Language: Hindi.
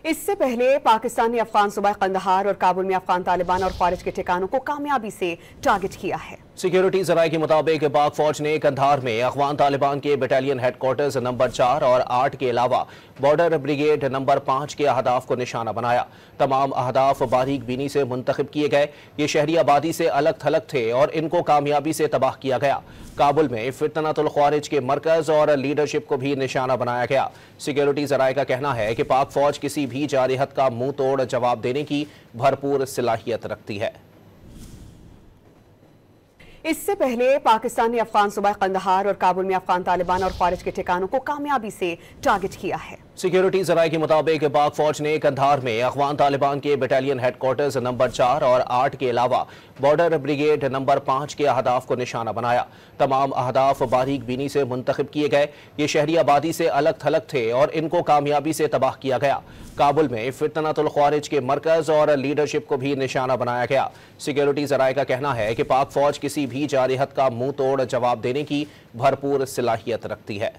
इससे पहले पाकिस्तान ने अफगान सूबा कंदहार और काबुल में अफगान तालिबान और ख्वारिज के ठिकानों को कामयाबी से टारगेट किया है। सिक्योरिटी जराये के मुताबिक पाक फौज ने कंधार में अफगान तालिबान के बटालियन हेडक्वार्टर्स नंबर 4 और 8 के अलावा बॉर्डर ब्रिगेड नंबर 5 के अहदाफ को निशाना बनाया। तमाम अहदाफ बारीक बीनी से मुंतखब किए गए। ये शहरी आबादी से अलग थलग थे और इनको कामयाबी से तबाह किया गया। काबुल में फितनतुल ख्वारिज के मरकज और लीडरशिप को भी निशाना बनाया गया। सिक्योरिटी जराये का कहना है कि पाक फौज किसी भी जारहत का मुंह तोड़ जवाब देने की भरपूर सलाहियत रखती है। इससे पहले पाकिस्तान ने अफगान सूबा कंदहार और काबुल में अफगान तालिबान और ख्वारिज के ठिकानों को कामयाबी से टारगेट किया है। सिक्योरिटी जराये के मुताबिक पाक फौज ने कंधार में अफगान तालिबान के बटालियन हेडक्वार्टर्स नंबर 4 और 8 के अलावा बॉर्डर ब्रिगेड नंबर 5 के अहदाफ को निशाना बनाया। तमाम अहदाफ बारीक बीनी से मुंतखब किए गए। ये शहरी आबादी से अलग थलग थे और इनको कामयाबी से तबाह किया गया। काबुल में फितनतुल ख्वारिज के मरकज और लीडरशिप को भी निशाना बनाया गया। सिक्योरिटी जराये का कहना है कि पाक फौज किसी भी जारहत का मुंह तोड़ जवाब देने की भरपूर सलाहियत रखती है।